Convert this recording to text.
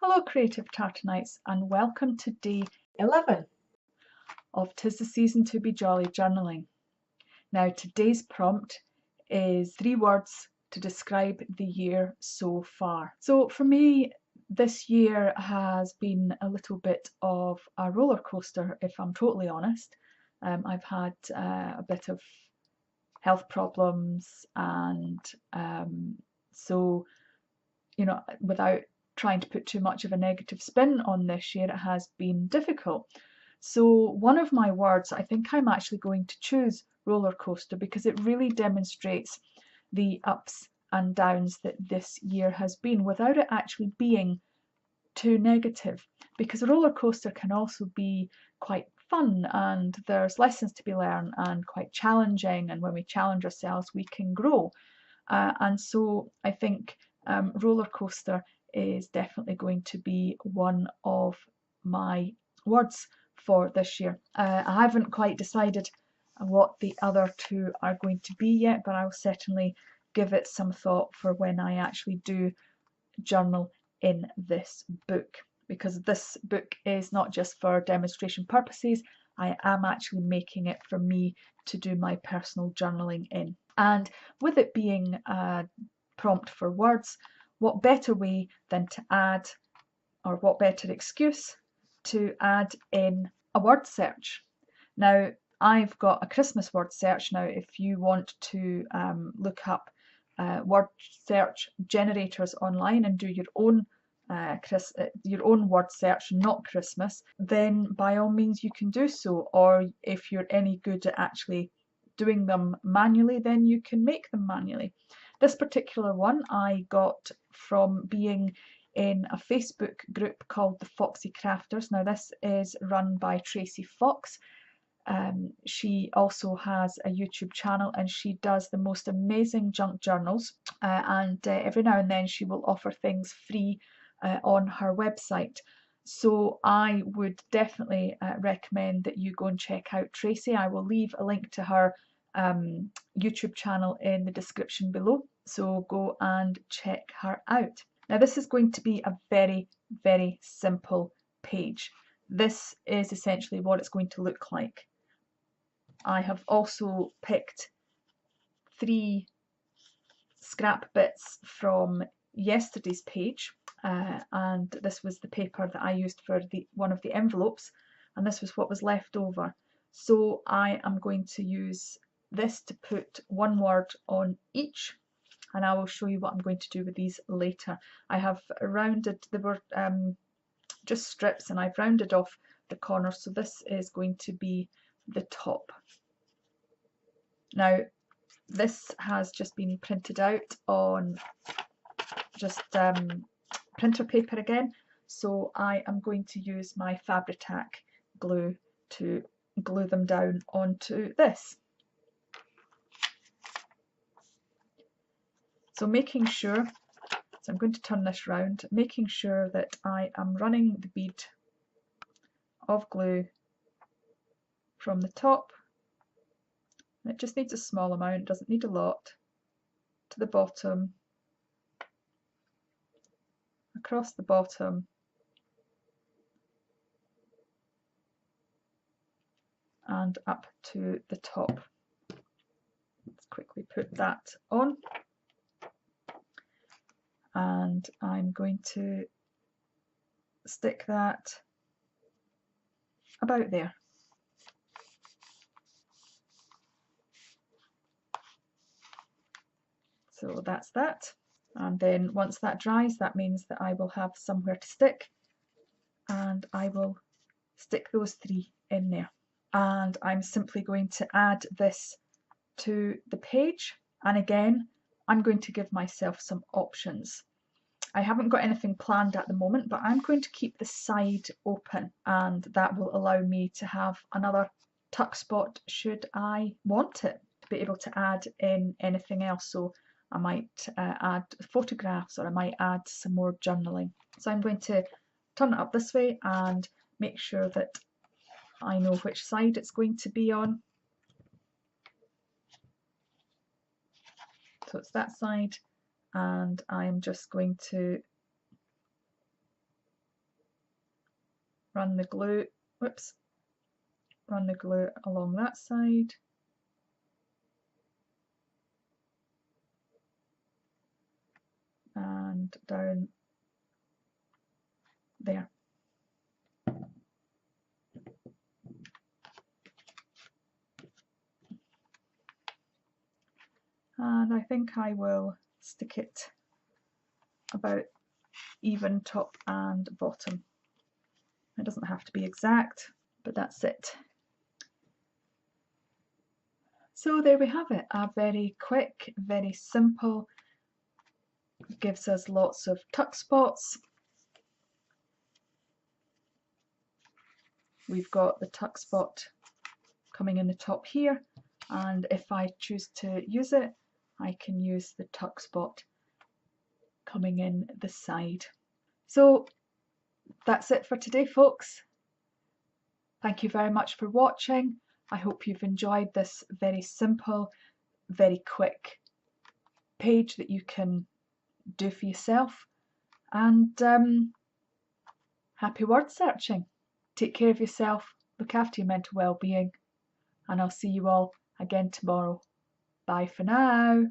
Hello creative Tartanites and welcome to day 11 of 'Tis the Season to Be Jolly Journaling. Now today's prompt is 3 words to describe the year so far. So for me this year has been a little bit of a roller coaster, if I'm totally honest. I've had a bit of health problems and so without trying to put too much of a negative spin on this year, it has been difficult. So one of my words, I think I'm actually going to choose roller coaster because it really demonstrates the ups and downs that this year has been without it actually being too negative, because a roller coaster can also be quite fun and there's lessons to be learned and quite challenging, and when we challenge ourselves we can grow. And so I think roller coaster is definitely going to be one of my words for this year. I haven't quite decided what the other two are going to be yet, but I'll certainly give it some thought for when I actually do journal in this book, because this book is not just for demonstration purposes. I am actually making it for me to do my personal journaling in. And with it being a prompt for words, what better way than to add, or what better excuse to add in a word search. Now I've got a Christmas word search. Now if you want to look up word search generators online and do your own word search, not Christmas, then by all means you can do so. Or if you're any good at actually doing them manually, then you can make them manually. This particular one I got from being in a Facebook group called the Foxy Crafters. Now this is run by Tracy Fox. She also has a YouTube channel and she does the most amazing junk journals, and every now and then she will offer things free on her website. So I would definitely recommend that you go and check out Tracy. I will leave a link to her YouTube channel in the description below, so go and check her out. Now this is going to be a very, very simple page. This is essentially what it's going to look like. I have also picked 3 scrap bits from yesterday's page, and this was the paper that I used for one of the envelopes, and this was what was left over. So I am going to use this to put one word on each, and I will show you what I'm going to do with these later. I have rounded, they were just strips, and I've rounded off the corners, so this is going to be the top. Now this has just been printed out on just printer paper again, so I am going to use my Fabri-Tac glue to glue them down onto this. So making sure, so I'm going to turn this round, making sure that I am running the bead of glue from the top. It just needs a small amount, doesn't need a lot, to the bottom, across the bottom, and up to the top. Let's quickly put that on, and I'm going to stick that about there. So that's that, and then once that dries, that means that I will have somewhere to stick, and I will stick those 3 in there. And I'm simply going to add this to the page, and again I'm going to give myself some options. I haven't got anything planned at the moment, but I'm going to keep the side open, and that will allow me to have another tuck spot should I want it, to be able to add in anything else. So I might add photographs, or I might add some more journaling. So I'm going to turn it up this way and make sure that I know which side it's going to be on. So it's that side, and I'm just going to run the glue, whoops, run the glue along that side. And down there. And I think I will stick it about even top and bottom. It doesn't have to be exact, but that's it. So there we have it, a very quick, very simple, gives us lots of tuck spots. We've got the tuck spot coming in the top here, and if I choose to use it, I can use the tuck spot coming in the side. So that's it for today, folks. Thank you very much for watching. I hope you've enjoyed this very simple, very quick page that you can do for yourself. And happy word searching. Take care of yourself, look after your mental well-being, and I'll see you all again tomorrow. Bye for now.